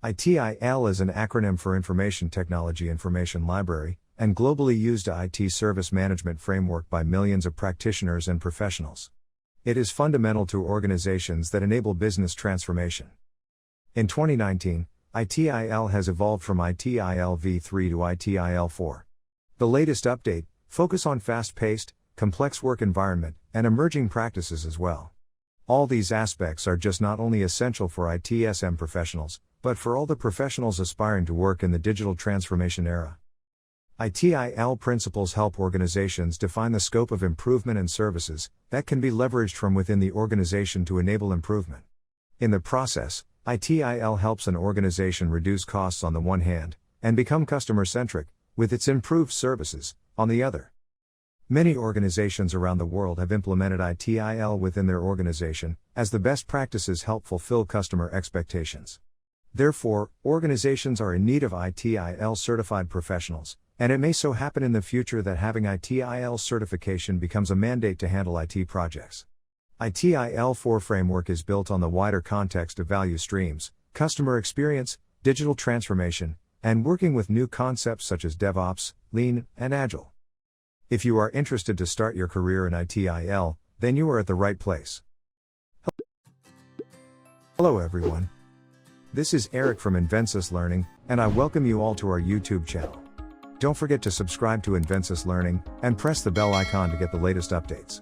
ITIL is an acronym for Information Technology Information Library, and globally used IT service management framework by millions of practitioners and professionals. It is fundamental to organizations that enable business transformation. In 2019, ITIL has evolved from ITIL v3 to ITIL 4. The latest update focuses on fast-paced, complex work environment, and emerging practices as well. All these aspects are just not only essential for ITSM professionals, but for all the professionals aspiring to work in the digital transformation era. ITIL principles help organizations define the scope of improvement and services that can be leveraged from within the organization to enable improvement. In the process, ITIL helps an organization reduce costs on the one hand, and become customer-centric, with its improved services, on the other. Many organizations around the world have implemented ITIL within their organization, as the best practices help fulfill customer expectations. Therefore, organizations are in need of ITIL certified professionals, and it may so happen in the future that having ITIL certification becomes a mandate to handle IT projects. ITIL 4 framework is built on the wider context of value streams, customer experience, digital transformation, and working with new concepts such as DevOps, Lean, and Agile. If you are interested to start your career in ITIL, then you are at the right place. Hello everyone. This is Eric from Invensis Learning, and I welcome you all to our YouTube channel. Don't forget to subscribe to Invensis Learning, and press the bell icon to get the latest updates.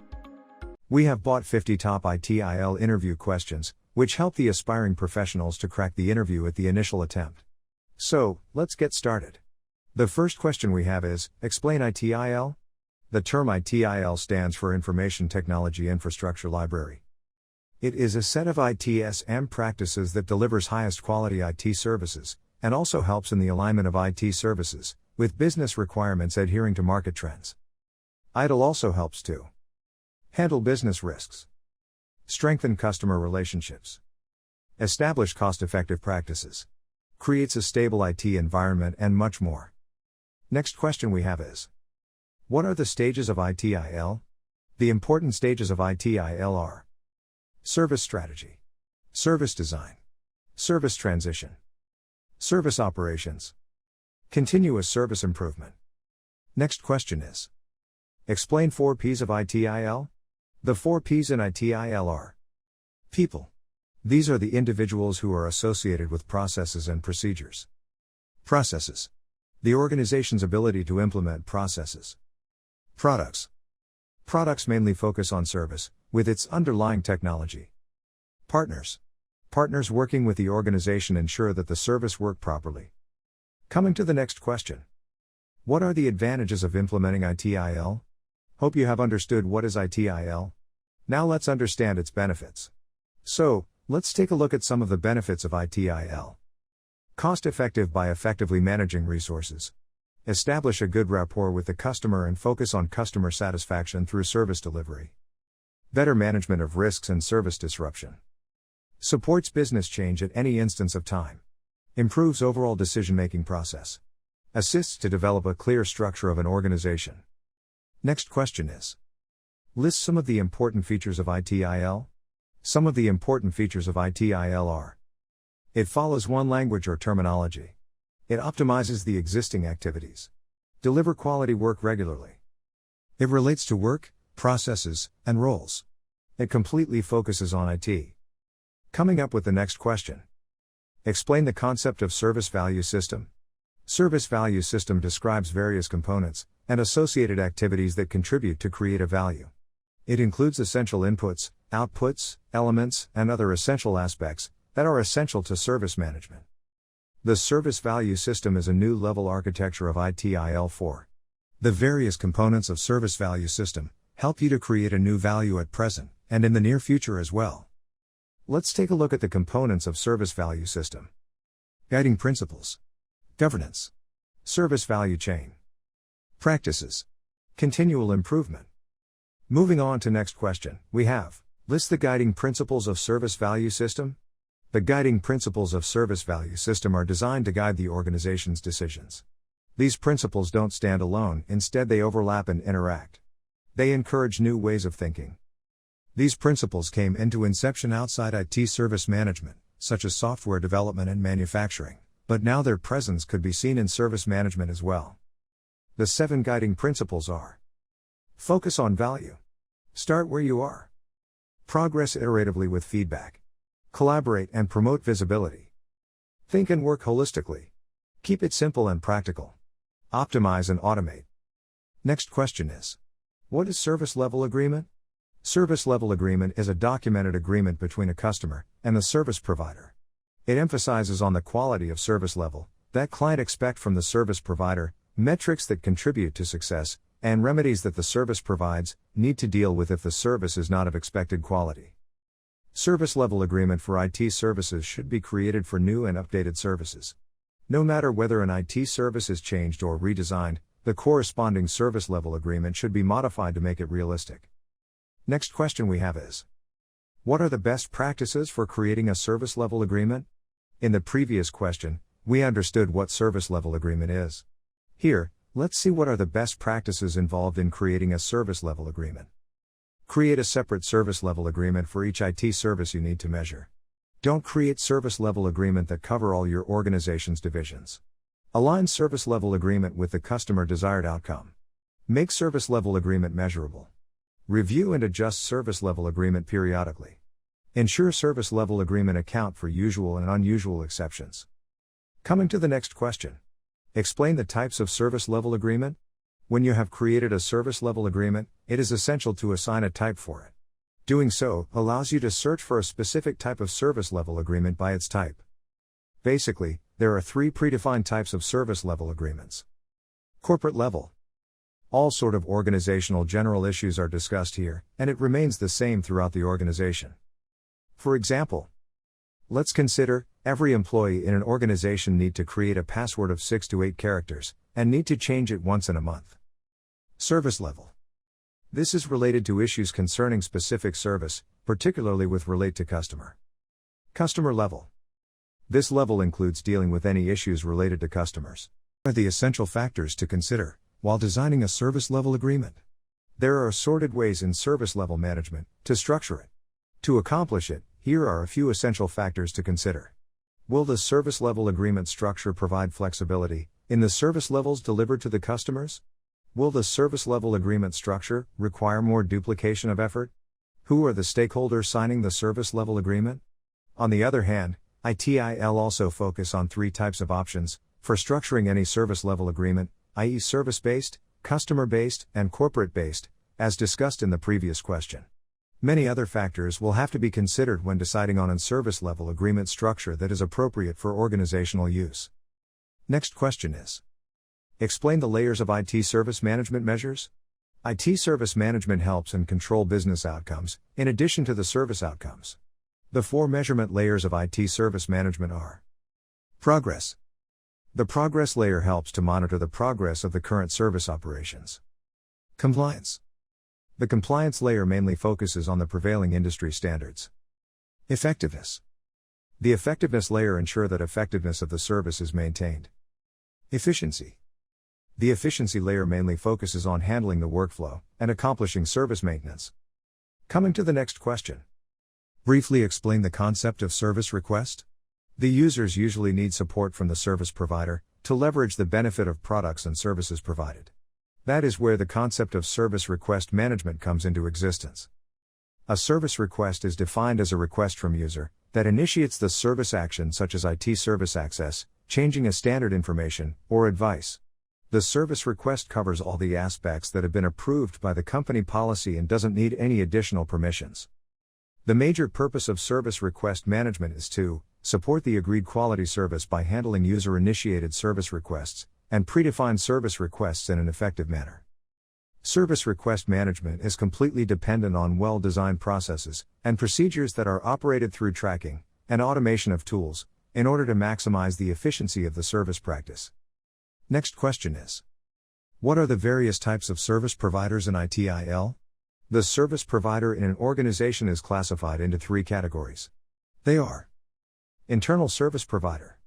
We have bought 50 top ITIL interview questions, which help the aspiring professionals to crack the interview at the initial attempt. So, let's get started. The first question we have is, explain ITIL? The term ITIL stands for Information Technology Infrastructure Library. It is a set of ITSM practices that delivers highest quality IT services, and also helps in the alignment of IT services, with business requirements adhering to market trends. ITIL also helps to handle business risks, strengthen customer relationships, establish cost-effective practices, creates a stable IT environment, and much more. Next question we have is, what are the stages of ITIL? The important stages of ITIL are service strategy, service design, service transition, service operations, continuous service improvement. Next question is, explain 4 Ps of ITIL? The 4 Ps in ITIL are people. These are the individuals who are associated with processes and procedures. Processes. The organization's ability to implement processes. Products. Products mainly focus on service, with its underlying technology. Partners. Partners working with the organization ensure that the service work properly. Coming to the next question. What are the advantages of implementing ITIL? Hope you have understood what is ITIL. Now let's understand its benefits. So, let's take a look at some of the benefits of ITIL. Cost-effective by effectively managing resources. Establish a good rapport with the customer and focus on customer satisfaction through service delivery. Better management of risks and service disruption. Supports business change at any instance of time. Improves overall decision-making process. Assists to develop a clear structure of an organization. Next question is, list some of the important features of ITIL. Some of the important features of ITIL are, it follows one language or terminology. It optimizes the existing activities. Deliver quality work regularly. It relates to work, processes, and roles. It completely focuses on IT. Coming up with the next question. Explain the concept of service value system. Service value system describes various components and associated activities that contribute to create a value. It includes essential inputs, outputs, elements, and other essential aspects that are essential to service management. The service value system is a new level architecture of ITIL 4. The various components of service value system help you to create a new value at present and in the near future as well. Let's take a look at the components of service value system. Guiding principles. Governance. Service value chain. Practices. Continual improvement. Moving on to next question, we have, list the guiding principles of service value system. The guiding principles of service value system are designed to guide the organization's decisions. These principles don't stand alone, instead they overlap and interact. They encourage new ways of thinking. These principles came into inception outside IT service management, such as software development and manufacturing, but now their presence could be seen in service management as well. The 7 guiding principles are: focus on value. Start where you are. Progress iteratively with feedback. Collaborate and promote visibility. Think and work holistically. Keep it simple and practical. Optimize and automate. Next question is: what is service level agreement? Service level agreement is a documented agreement between a customer and the service provider. It emphasizes on the quality of service level that client expect from the service provider, metrics that contribute to success, and remedies that the service provides need to deal with if the service is not of expected quality. Service level agreement for IT services should be created for new and updated services. No matter whether an IT service is changed or redesigned, the corresponding service level agreement should be modified to make it realistic. Next question we have is: what are the best practices for creating a service level agreement? In the previous question, we understood what service level agreement is. Here, let's see what are the best practices involved in creating a service level agreement. Create a separate service level agreement for each IT service you need to measure. Don't create service level agreement that cover all your organization's divisions. Align service level agreement with the customer desired outcome. Make service level agreement measurable. Review and adjust service level agreement periodically. Ensure service level agreement account for usual and unusual exceptions. Coming to the next question. Explain the types of service level agreement. When you have created a service level agreement, it is essential to assign a type for it. Doing so allows you to search for a specific type of service level agreement by its type. Basically, there are 3 predefined types of service level agreements. Corporate level. All sort of organizational general issues are discussed here, and it remains the same throughout the organization. For example, let's consider, every employee in an organization need to create a password of 6 to 8 characters, and need to change it once in a month. Service level. This is related to issues concerning specific service, particularly with relate to customer. Customer level. This level includes dealing with any issues related to customers. What are the essential factors to consider while designing a service level agreement? There are assorted ways in service level management to structure it. To accomplish it, here are a few essential factors to consider. Will the service level agreement structure provide flexibility in the service levels delivered to the customers? Will the service level agreement structure require more duplication of effort? Who are the stakeholders signing the service level agreement? On the other hand, ITIL also focus on 3 types of options for structuring any service level agreement, i.e. service-based, customer-based, and corporate-based, as discussed in the previous question. Many other factors will have to be considered when deciding on a service level agreement structure that is appropriate for organizational use. Next question is: explain the layers of IT service management measures. IT service management helps and control business outcomes, in addition to the service outcomes. The 4 measurement layers of IT service management are: progress. The progress layer helps to monitor the progress of the current service operations. Compliance. The compliance layer mainly focuses on the prevailing industry standards. Effectiveness. The effectiveness layer ensures that effectiveness of the service is maintained. Efficiency. The efficiency layer mainly focuses on handling the workflow and accomplishing service maintenance. Coming to the next question. Briefly explain the concept of service request. The users usually need support from the service provider to leverage the benefit of products and services provided. That is where the concept of service request management comes into existence. A service request is defined as a request from user that initiates the service action such as IT service access, changing a standard information, or advice. The service request covers all the aspects that have been approved by the company policy and doesn't need any additional permissions. The major purpose of service request management is to support the agreed quality service by handling user-initiated service requests, and predefine service requests in an effective manner. Service request management is completely dependent on well-designed processes and procedures that are operated through tracking and automation of tools, in order to maximize the efficiency of the service practice. Next question is: what are the various types of service providers in ITIL? The service provider in an organization is classified into 3 categories. They are: internal service provider.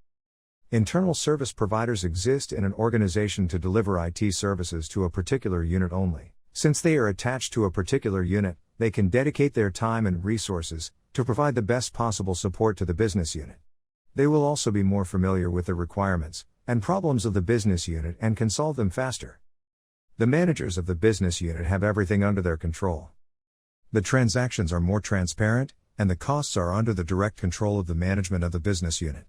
Internal service providers exist in an organization to deliver IT services to a particular unit only. Since they are attached to a particular unit, they can dedicate their time and resources to provide the best possible support to the business unit. They will also be more familiar with the requirements and problems of the business unit and can solve them faster. The managers of the business unit have everything under their control. The transactions are more transparent, and the costs are under the direct control of the management of the business unit.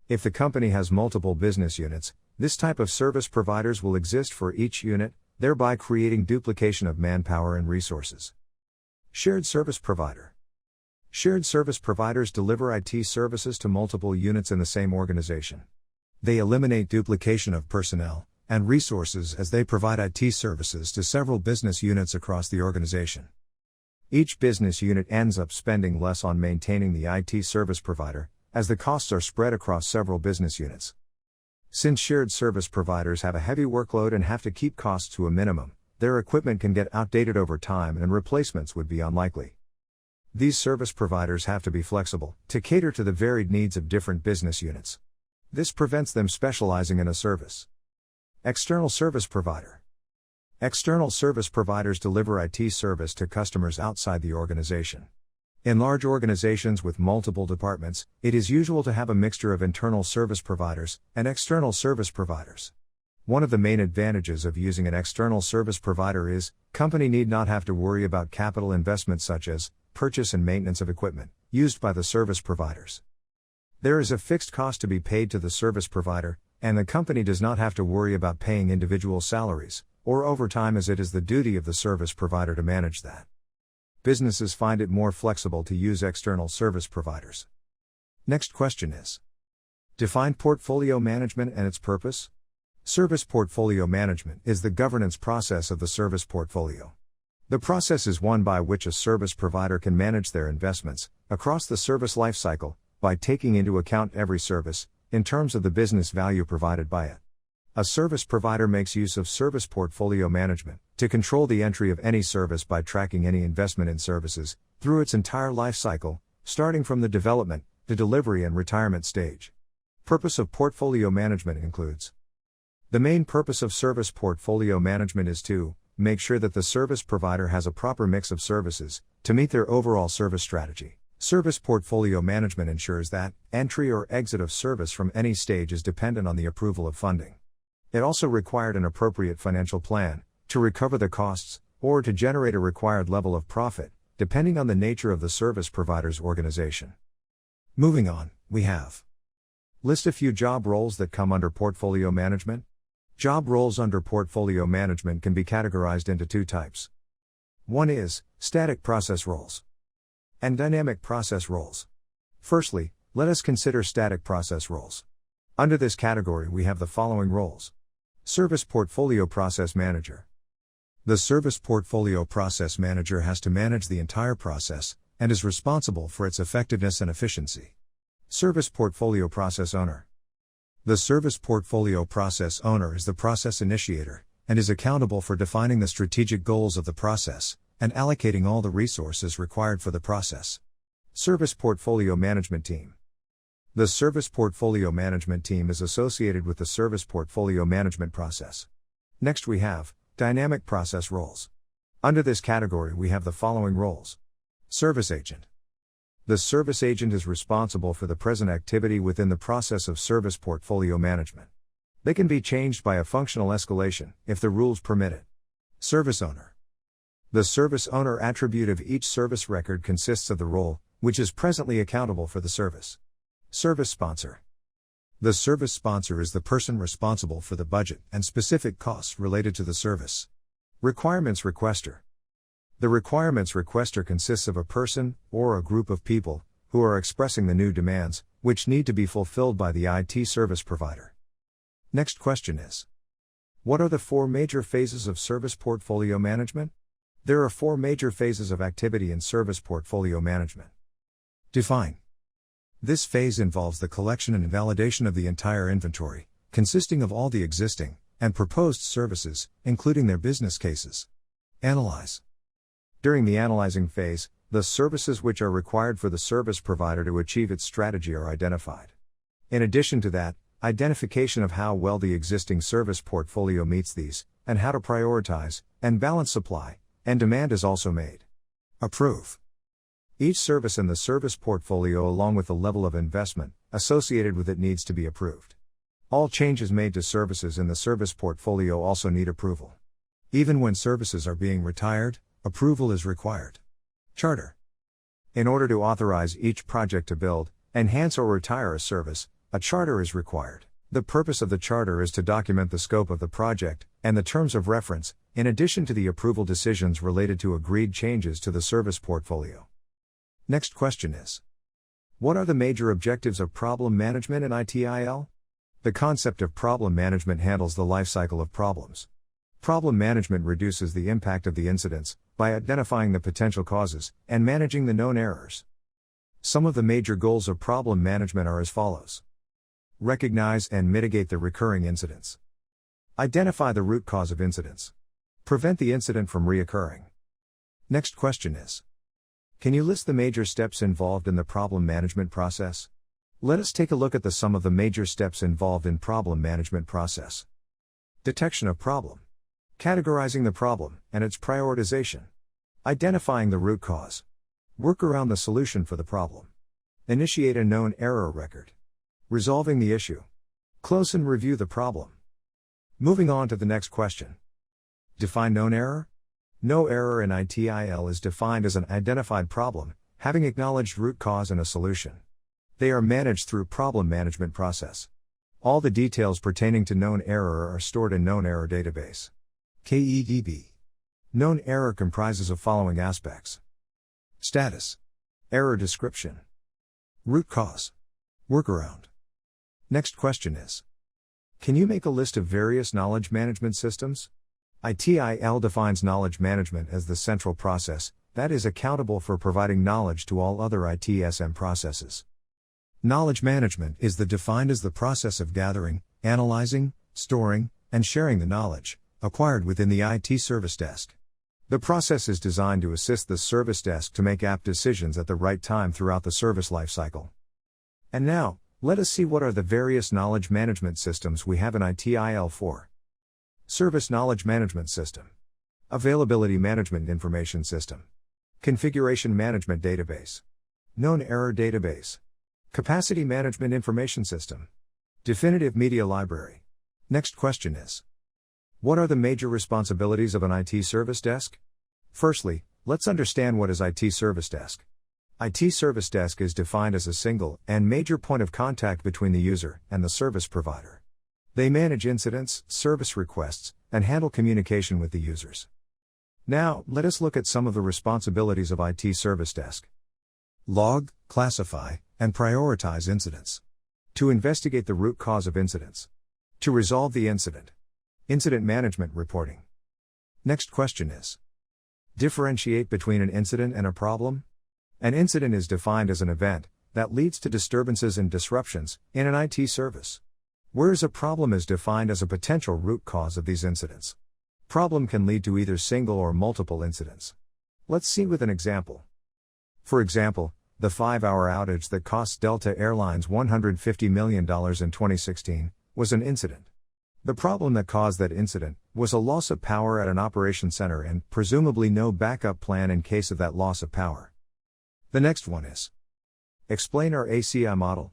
If the company has multiple business units, this type of service providers will exist for each unit, thereby creating duplication of manpower and resources. Shared service provider. Shared service providers deliver IT services to multiple units in the same organization. They eliminate duplication of personnel and resources as they provide IT services to several business units across the organization. Each business unit ends up spending less on maintaining the IT service provider, as the costs are spread across several business units. Since shared service providers have a heavy workload and have to keep costs to a minimum, their equipment can get outdated over time and replacements would be unlikely. These service providers have to be flexible to cater to the varied needs of different business units. This prevents them specializing in a service. External service provider. External service providers deliver IT service to customers outside the organization. In large organizations with multiple departments, it is usual to have a mixture of internal service providers and external service providers. One of the main advantages of using an external service provider is, company need not have to worry about capital investments such as purchase and maintenance of equipment used by the service providers. There is a fixed cost to be paid to the service provider, and the company does not have to worry about paying individual salaries or overtime, as it is the duty of the service provider to manage that. Businesses find it more flexible to use external service providers. Next question is: define portfolio management and its purpose. Service portfolio management is the governance process of the service portfolio. The process is one by which a service provider can manage their investments across the service lifecycle by taking into account every service in terms of the business value provided by it. A service provider makes use of service portfolio management to control the entry of any service by tracking any investment in services through its entire lifecycle, starting from the development, the delivery and retirement stage. Purpose of portfolio management includes: the main purpose of service portfolio management is to make sure that the service provider has a proper mix of services to meet their overall service strategy. Service portfolio management ensures that entry or exit of service from any stage is dependent on the approval of funding. It also required an appropriate financial plan to recover the costs or to generate a required level of profit, depending on the nature of the service provider's organization. Moving on, we have: list a few job roles that come under portfolio management. Job roles under portfolio management can be categorized into two types. One is static process roles and dynamic process roles. Firstly, let us consider static process roles. Under this category we have the following roles. Service Portfolio Process Manager. The Service Portfolio Process Manager has to manage the entire process and is responsible for its effectiveness and efficiency. Service Portfolio Process Owner. The Service Portfolio Process Owner is the process initiator and is accountable for defining the strategic goals of the process and allocating all the resources required for the process. Service Portfolio Management Team. The Service Portfolio Management Team is associated with the Service Portfolio Management process. Next we have dynamic process roles. Under this category we have the following roles. Service Agent. The service agent is responsible for the present activity within the process of service portfolio management. They can be changed by a functional escalation, if the rules permit it. Service Owner. The service owner attribute of each service record consists of the role, which is presently accountable for the service. Service Sponsor. The service sponsor is the person responsible for the budget and specific costs related to the service. Requirements Requester. The requirements requester consists of a person, or a group of people, who are expressing the new demands, which need to be fulfilled by the IT service provider. Next question is: what are the four major phases of service portfolio management? There are four major phases of activity in service portfolio management. Define. This phase involves the collection and validation of the entire inventory, consisting of all the existing and proposed services, including their business cases. Analyze. During the analyzing phase, the services which are required for the service provider to achieve its strategy are identified. In addition to that, identification of how well the existing service portfolio meets these, and how to prioritize and balance supply and demand is also made. Approve. Each service in the service portfolio along with the level of investment associated with it needs to be approved. All changes made to services in the service portfolio also need approval. Even when services are being retired, approval is required. Charter. In order to authorize each project to build, enhance or retire a service, a charter is required. The purpose of the charter is to document the scope of the project and the terms of reference, in addition to the approval decisions related to agreed changes to the service portfolio. Next question is: what are the major objectives of problem management in ITIL? The concept of problem management handles the life cycle of problems. Problem management reduces the impact of the incidents by identifying the potential causes and managing the known errors. Some of the major goals of problem management are as follows: recognize and mitigate the recurring incidents. Identify the root cause of incidents. Prevent the incident from reoccurring. Next question is: can you list the major steps involved in the problem management process? Let us take a look at the sum of the major steps involved in problem management process. Detection of problem. Categorizing the problem and its prioritization. Identifying the root cause. Work around the solution for the problem. Initiate a known error record. Resolving the issue. Close and review the problem. Moving on to the next question. Define known error. No error in ITIL is defined as an identified problem, having acknowledged root cause and a solution. They are managed through problem management process. All the details pertaining to known error are stored in known error database. KEDB. Known error comprises of following aspects: status, error description, root cause, workaround. Next question is: can you make a list of various knowledge management systems? ITIL defines knowledge management as the central process that is accountable for providing knowledge to all other ITSM processes. Knowledge management is defined as the process of gathering, analyzing, storing, and sharing the knowledge acquired within the IT service desk. The process is designed to assist the service desk to make apt decisions at the right time throughout the service lifecycle. And now, let us see what are the various knowledge management systems we have in ITIL 4. Service Knowledge Management System. Availability Management Information System. Configuration Management Database. Known Error Database. Capacity Management Information System. Definitive Media Library. Next question is: what are the major responsibilities of an IT service desk? Firstly, let's understand what is IT service desk. IT service desk is defined as a single and major point of contact between the user and the service provider. They manage incidents, service requests, and handle communication with the users. Now, let us look at some of the responsibilities of IT service desk. Log, classify, and prioritize incidents. To investigate the root cause of incidents. To resolve the incident. Incident management reporting. Next question is: differentiate between an incident and a problem? An incident is defined as an event that leads to disturbances and disruptions in an IT service. Whereas a problem is defined as a potential root cause of these incidents. Problem can lead to either single or multiple incidents. Let's see with an example. For example, the 5-hour outage that cost Delta Airlines $150 million in 2016 was an incident. The problem that caused that incident was a loss of power at an operation center and, presumably, no backup plan in case of that loss of power. The next one is: explain our ACM model.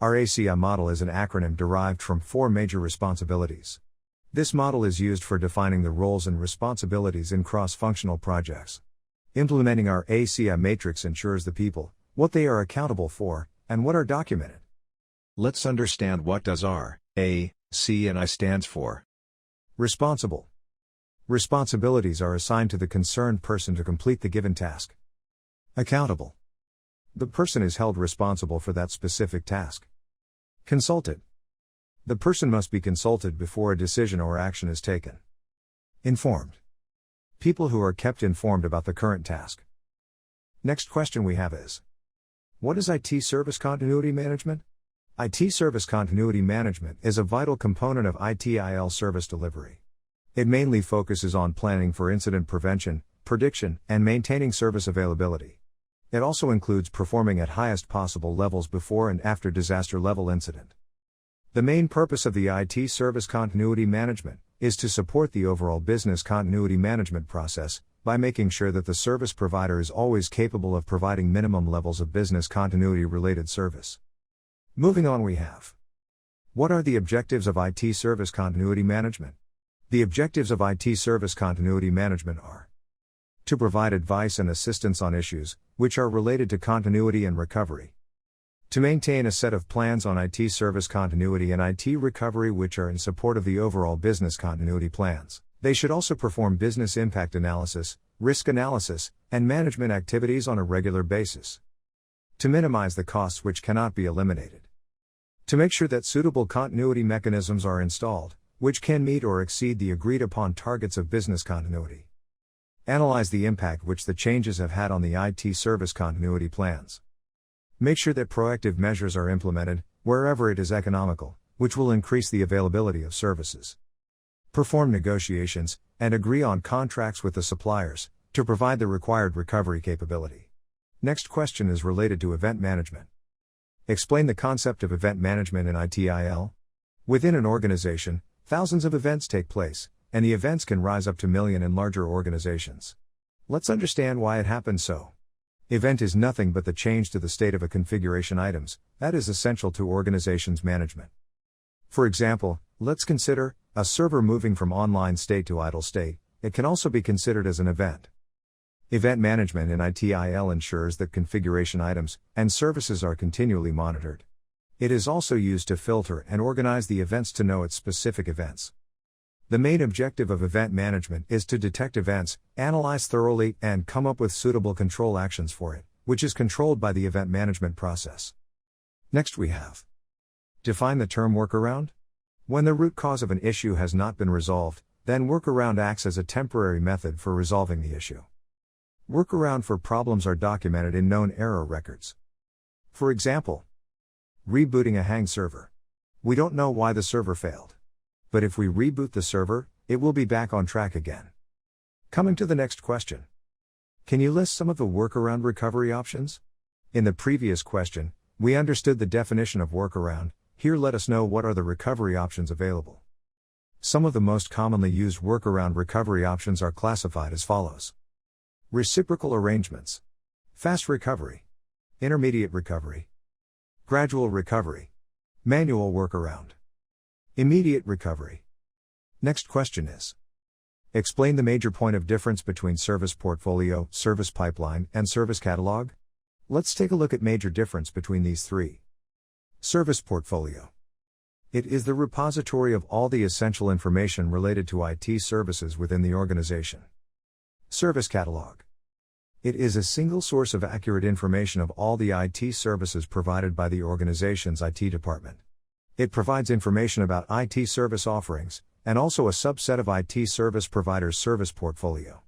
Our ACM model is an acronym derived from 4 major responsibilities. This model is used for defining the roles and responsibilities in cross-functional projects. Implementing our ACM matrix ensures the people, what they are accountable for, and what are documented. Let's understand what does R, A, C and I stands for. Responsible. Responsibilities are assigned to the concerned person to complete the given task. Accountable. The person is held responsible for that specific task. Consulted. The person must be consulted before a decision or action is taken. Informed. People who are kept informed about the current task. Next question we have is: what is IT Service Continuity Management? IT Service Continuity Management is a vital component of ITIL service delivery. It mainly focuses on planning for incident prevention, prediction, and maintaining service availability. It also includes performing at highest possible levels before and after disaster level incident. The main purpose of the IT Service Continuity Management is to support the overall business continuity management process, by making sure that the service provider is always capable of providing minimum levels of business continuity related service. Moving on, we have: what are the objectives of IT service continuity management? The objectives of IT service continuity management are: to provide advice and assistance on issues which are related to continuity and recovery, to maintain a set of plans on IT service continuity and IT recovery which are in support of the overall business continuity plans. They should also perform business impact analysis, risk analysis, and management activities on a regular basis, to minimize the costs which cannot be eliminated, to make sure that suitable continuity mechanisms are installed, which can meet or exceed the agreed upon targets of business continuity, analyze the impact which the changes have had on the IT service continuity plans, make sure that proactive measures are implemented, wherever it is economical, which will increase the availability of services, perform negotiations, and agree on contracts with the suppliers, to provide the required recovery capability. Next question is related to event management. Explain the concept of event management in ITIL. Within an organization, thousands of events take place, and the events can rise up to million in larger organizations. Let's understand why it happens so. Event is nothing but the change to the state of a configuration items, that is essential to organization's management. For example, let's consider a server moving from online state to idle state. It can also be considered as an event. Event management in ITIL ensures that configuration items and services are continually monitored. It is also used to filter and organize the events to know its specific events. The main objective of event management is to detect events, analyze thoroughly, and come up with suitable control actions for it, which is controlled by the event management process. Next we have: define the term workaround. When the root cause of an issue has not been resolved, then workaround acts as a temporary method for resolving the issue. Workaround for problems are documented in known error records. For example, rebooting a hanged server. We don't know why the server failed, but if we reboot the server, it will be back on track again. Coming to the next question. Can you list some of the workaround recovery options? In the previous question, we understood the definition of workaround. Here let us know what are the recovery options available. Some of the most commonly used workaround recovery options are classified as follows: reciprocal arrangements, fast recovery, intermediate recovery, gradual recovery, manual workaround, immediate recovery. Next question is: explain the major point of difference between service portfolio, service pipeline, and service catalog. Let's take a look at major difference between these three. Service portfolio. It is the repository of all the essential information related to IT services within the organization. Service catalog. It is a single source of accurate information of all the IT services provided by the organization's IT department. It provides information about IT service offerings, and also a subset of IT service providers' service portfolio.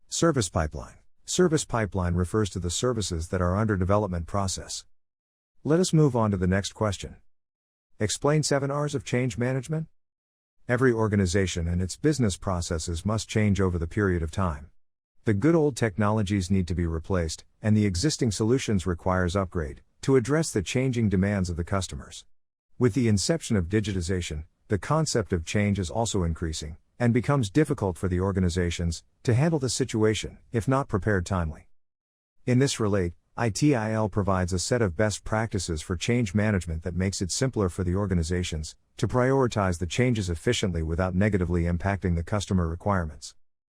Service pipeline. Service pipeline refers to the services that are under development process. Let us move on to the next question. Explain 7 R's of change management. Every organization and its business processes must change over the period of time. The good old technologies need to be replaced, and the existing solutions requires upgrade, to address the changing demands of the customers. With the inception of digitization, the concept of change is also increasing, and becomes difficult for the organizations to handle the situation, if not prepared timely. In this relate, ITIL provides a set of best practices for change management that makes it simpler for the organizations to prioritize the changes efficiently without negatively impacting the customer requirements.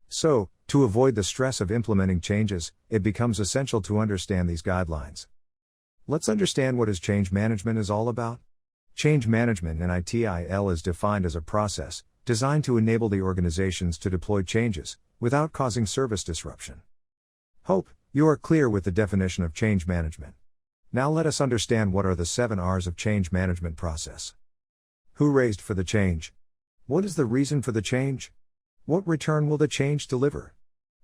So, to avoid the stress of implementing changes, it becomes essential to understand these guidelines. Let's understand what change management is all about. Change management in ITIL is defined as a process designed to enable the organizations to deploy changes without causing service disruption. Hope you are clear with the definition of change management. Now let us understand what are the 7 R's of change management process. Who raised for the change? What is the reason for the change? What return will the change deliver?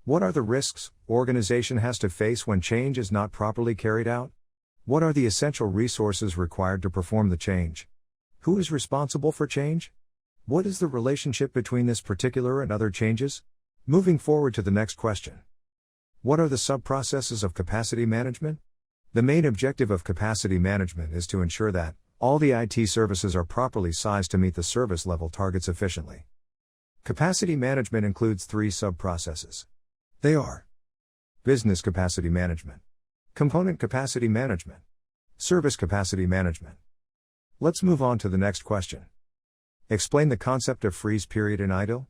What are the risks organization has to face when change is not properly carried out? What are the essential resources required to perform the change? Who is responsible for change? What is the relationship between this particular and other changes? Moving forward to the next question. What are the sub-processes of capacity management? The main objective of capacity management is to ensure that all the IT services are properly sized to meet the service level targets efficiently. Capacity management includes 3 sub-processes. They are Business Capacity Management, Component Capacity Management, Service Capacity Management. Let's move on to the next question. Explain the concept of freeze period in ITIL.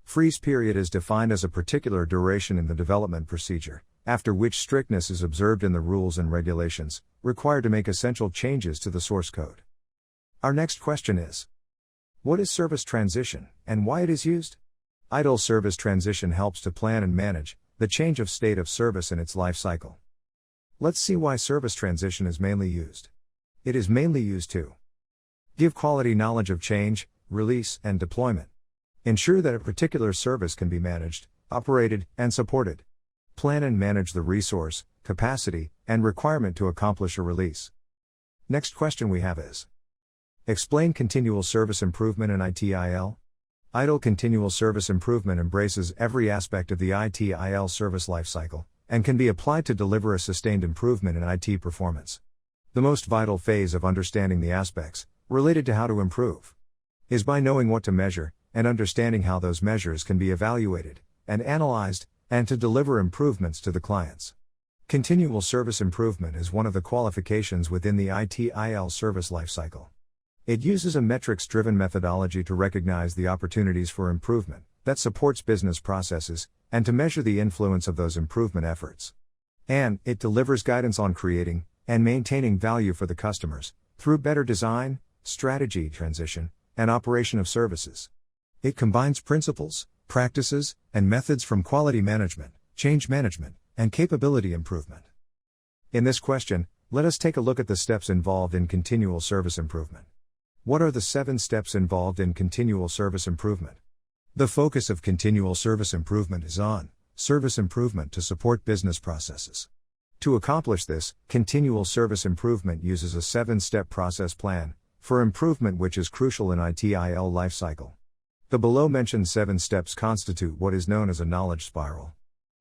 Freeze period is defined as a particular duration in the development procedure, after which strictness is observed in the rules and regulations, required to make essential changes to the source code. Our next question is: what is service transition, and why it is used? ITIL service transition helps to plan and manage the change of state of service in its life cycle. Let's see why service transition is mainly used. It is mainly used to give quality knowledge of change, release, and deployment. Ensure that a particular service can be managed, operated, and supported. Plan and manage the resource, capacity, and requirement to accomplish a release. Next question we have is: explain continual service improvement in ITIL. ITIL continual service improvement embraces every aspect of the ITIL service lifecycle, and can be applied to deliver a sustained improvement in IT performance. The most vital phase of understanding the aspects related to how to improve is by knowing what to measure, and understanding how those measures can be evaluated and analyzed, and to deliver improvements to the clients. Continual service improvement is one of the qualifications within the ITIL service lifecycle. It uses a metrics-driven methodology to recognize the opportunities for improvement that supports business processes, and to measure the influence of those improvement efforts. And it delivers guidance on creating and maintaining value for the customers through better design, strategy, transition, and operation of services. It combines principles, practices, and methods from quality management, change management, and capability improvement. In this question, let us take a look at the steps involved in continual service improvement. What are the 7 steps involved in continual service improvement? The focus of continual service improvement is on service improvement to support business processes. To accomplish this, continual service improvement uses a 7-step process plan for improvement, which is crucial in ITIL lifecycle. The below-mentioned 7 steps constitute what is known as a knowledge spiral.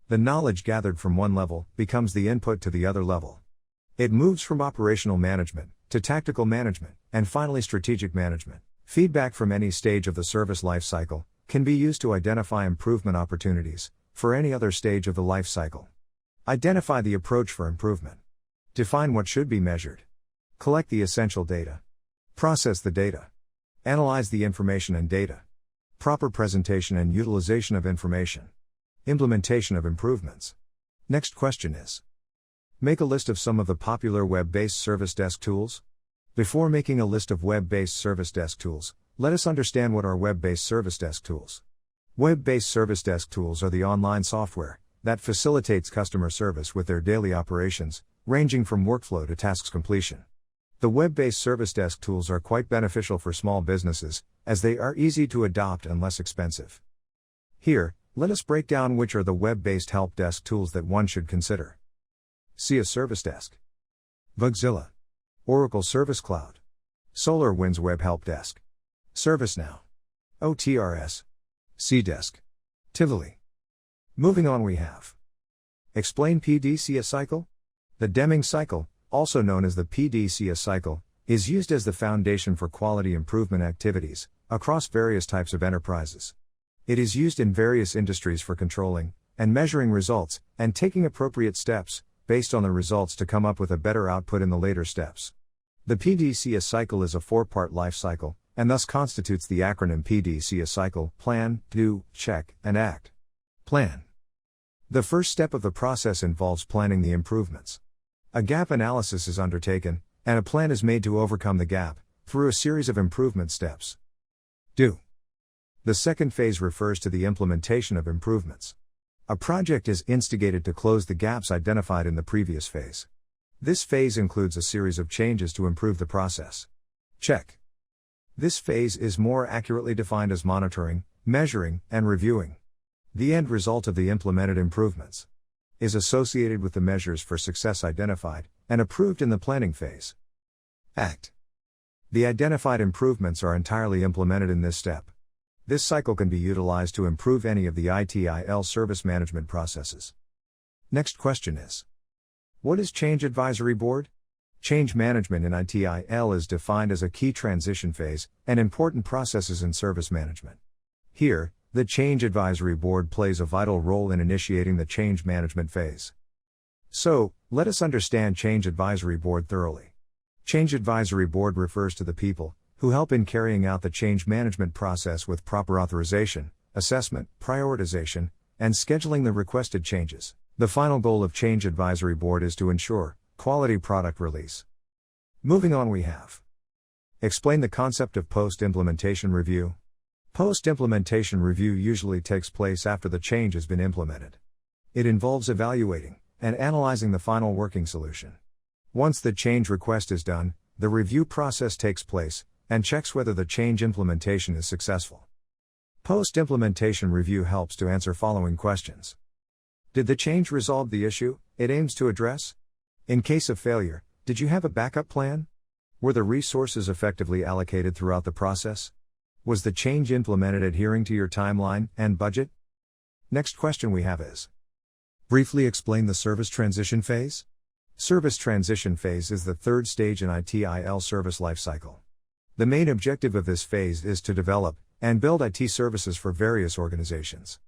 The knowledge gathered from one level becomes the input to the other level. It moves from operational management to tactical management, and finally strategic management. Feedback from any stage of the service lifecycle can be used to identify improvement opportunities for any other stage of the life cycle. Identify the approach for improvement. Define what should be measured. Collect the essential data. Process the data. Analyze the information and data. Proper presentation and utilization of information. Implementation of improvements. Next question is: make a list of some of the popular web-based service desk tools. Before making a list of web-based service desk tools, let us understand what are web-based service desk tools. Web-based service desk tools are the online software that facilitates customer service with their daily operations, ranging from workflow to tasks completion. The web-based service desk tools are quite beneficial for small businesses, as they are easy to adopt and less expensive. Here, let us break down which are the web-based help desk tools that one should consider. SIA Service Desk, Bugzilla, Oracle Service Cloud, SolarWinds Web Help Desk, ServiceNow, OTRS, CDesk, Tivoli. Moving on, we have: explain PDCA cycle. The Deming cycle, also known as the PDCA cycle, is used as the foundation for quality improvement activities across various types of enterprises. It is used in various industries for controlling and measuring results, and taking appropriate steps based on the results to come up with a better output in the later steps. The PDCA cycle is a 4-part life cycle, and thus constitutes the acronym PDCA cycle: plan, do, check, and act. Plan. The first step of the process involves planning the improvements. A gap analysis is undertaken, and a plan is made to overcome the gap through a series of improvement steps. Do. The second phase refers to the implementation of improvements. A project is instigated to close the gaps identified in the previous phase. This phase includes a series of changes to improve the process. Check. This phase is more accurately defined as monitoring, measuring, and reviewing. The end result of the implemented improvements is associated with the measures for success identified and approved in the planning phase. Act. The identified improvements are entirely implemented in this step. This cycle can be utilized to improve any of the ITIL service management processes. Next question is: what is Change Advisory Board? Change management in ITIL is defined as a key transition phase and important processes in service management. Here, the Change Advisory Board plays a vital role in initiating the change management phase. So, let us understand Change Advisory Board thoroughly. Change Advisory Board refers to the people who help in carrying out the change management process with proper authorization, assessment, prioritization, and scheduling the requested changes. The final goal of Change Advisory Board is to ensure quality product release. Moving on, we have explain the concept of post-implementation review. Post-implementation review usually takes place after the change has been implemented. It involves evaluating and analyzing the final working solution. Once the change request is done, the review process takes place and checks whether the change implementation is successful. Post-implementation review helps to answer following questions. Did the change resolve the issue it aims to address? In case of failure, did you have a backup plan? Were the resources effectively allocated throughout the process? Was the change implemented adhering to your timeline and budget? Next question we have is: briefly explain the service transition phase. Service transition phase is the third stage in ITIL service lifecycle. The main objective of this phase is to develop and build IT services for various organizations.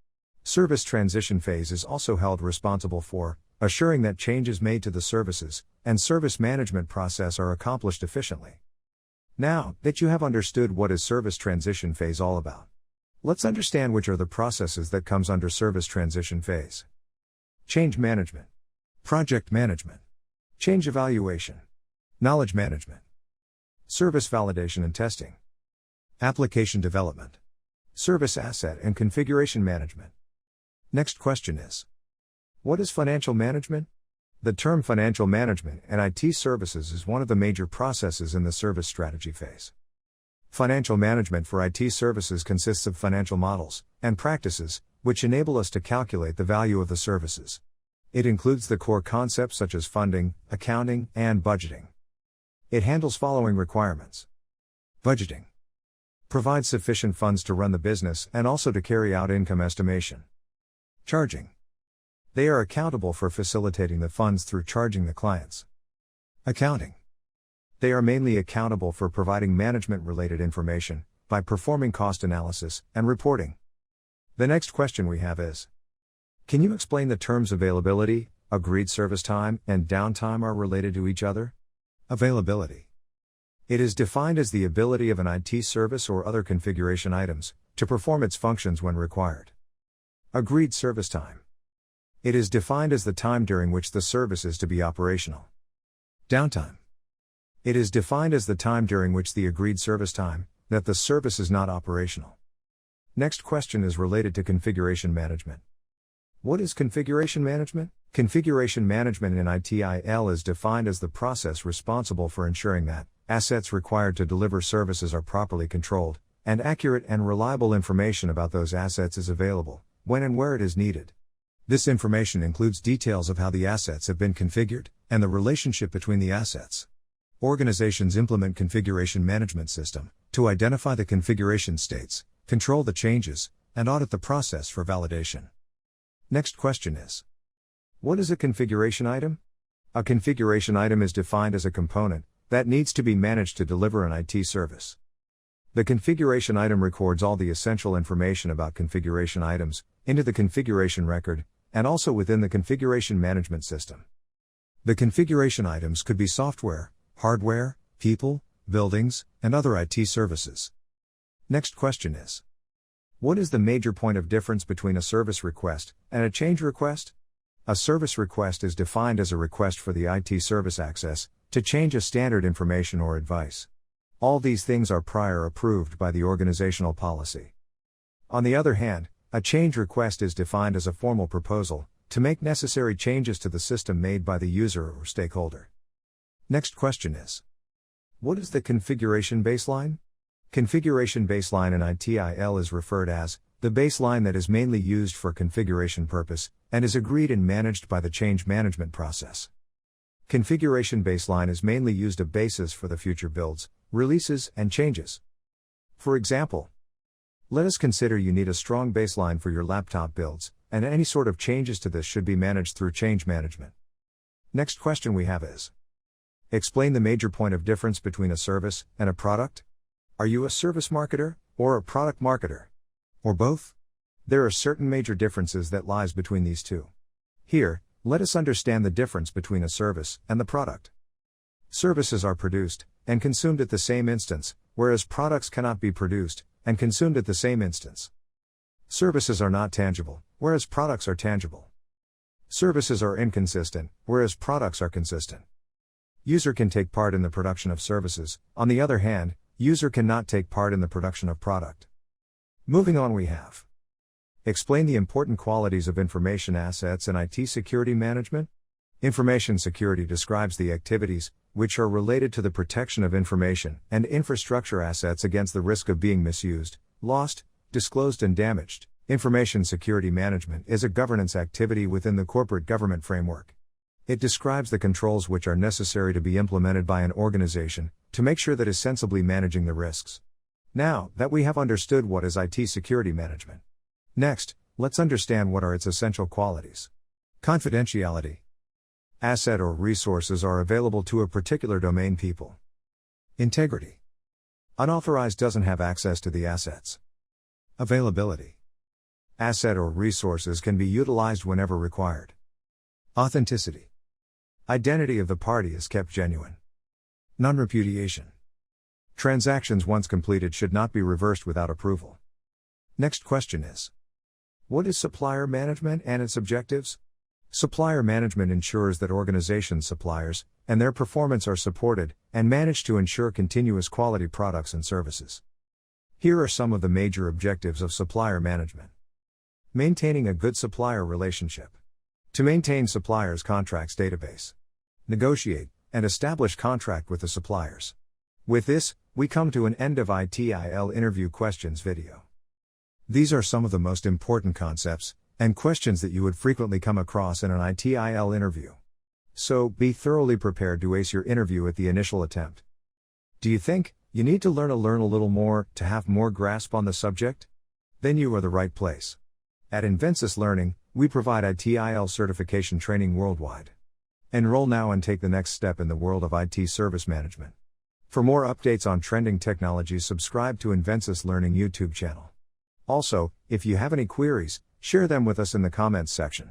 Service transition phase is also held responsible for assuring that changes made to the services and service management process are accomplished efficiently. Now that you have understood what is service transition phase all about, let's understand which are the processes that comes under service transition phase. Change management, project management, change evaluation, knowledge management, service validation and testing, application development, service asset and configuration management. Next question is: what is financial management? The term financial management and IT services is one of the major processes in the service strategy phase. Financial management for IT services consists of financial models and practices which enable us to calculate the value of the services. It includes the core concepts such as funding, accounting, and budgeting. It handles following requirements. Budgeting provides sufficient funds to run the business and also to carry out income estimation. Charging. They are accountable for facilitating the funds through charging the clients. Accounting. They are mainly accountable for providing management-related information by performing cost analysis and reporting. The next question we have is: can you explain the terms availability, agreed service time, and downtime are related to each other? Availability. It is defined as the ability of an IT service or other configuration items to perform its functions when required. Agreed service time. It is defined as the time during which the service is to be operational. Downtime. It is defined as the time during which the agreed service time, that the service is not operational. Next question is related to configuration management. What is configuration management? Configuration management in ITIL is defined as the process responsible for ensuring that assets required to deliver services are properly controlled, and accurate and reliable information about those assets is available, when and where it is needed. This information includes details of how the assets have been configured, and the relationship between the assets. Organizations implement configuration management system to identify the configuration states, control the changes, and audit the process for validation. Next question is: what is a configuration item? A configuration item is defined as a component that needs to be managed to deliver an IT service. The configuration item records all the essential information about configuration items into the configuration record, and also within the configuration management system. The configuration items could be software, hardware, people, buildings, and other IT services. Next question is: what is the major point of difference between a service request and a change request? A service request is defined as a request for the IT service access to change a standard information or advice. All these things are prior approved by the organizational policy. On the other hand, a change request is defined as a formal proposal to make necessary changes to the system made by the user or stakeholder. Next question is: what is the configuration baseline? Configuration baseline in ITIL is referred as the baseline that is mainly used for configuration purpose and is agreed and managed by the change management process. Configuration baseline is mainly used as a basis for the future builds, releases, and changes. For example, let us consider you need a strong baseline for your laptop builds, and any sort of changes to this should be managed through change management. Next question we have is: explain the major point of difference between a service and a product. Are you a service marketer, or a product marketer? Or both? There are certain major differences that lies between these two. Here, let us understand the difference between a service and the product. Services are produced and consumed at the same instance, whereas products cannot be produced and consumed at the same instance. Services are not tangible, whereas products are tangible. Services are inconsistent, whereas products are consistent. User can take part in the production of services, on the other hand, user cannot take part in the production of product. Moving on, we have explain the important qualities of information assets and IT security management. Information security describes the activities which are related to the protection of information and infrastructure assets against the risk of being misused, lost, disclosed and damaged. Information security management is a governance activity within the corporate government framework. It describes the controls which are necessary to be implemented by an organization to make sure that it is sensibly managing the risks. Now that we have understood what is IT security management, next, let's understand what are its essential qualities. Confidentiality. Asset or resources are available to a particular domain people. Integrity. Unauthorized doesn't have access to the assets. Availability. Asset or resources can be utilized whenever required. Authenticity. Identity of the party is kept genuine. Non-repudiation. Transactions once completed should not be reversed without approval. Next question is: what is supplier management and its objectives? Supplier management ensures that organizations' suppliers and their performance are supported and managed to ensure continuous quality products and services. Here are some of the major objectives of supplier management. Maintaining a good supplier relationship. To maintain suppliers' contracts database. Negotiate and establish contract with the suppliers. With this, we come to an end of ITIL interview questions video. These are some of the most important concepts and questions that you would frequently come across in an ITIL interview. So, be thoroughly prepared to ace your interview at the initial attempt. Do you think you need to learn a little more to have more grasp on the subject? Then you are the right place. At Invensis Learning, we provide ITIL certification training worldwide. Enroll now and take the next step in the world of IT service management. For more updates on trending technologies, subscribe to Invensis Learning YouTube channel. Also, if you have any queries, share them with us in the comments section.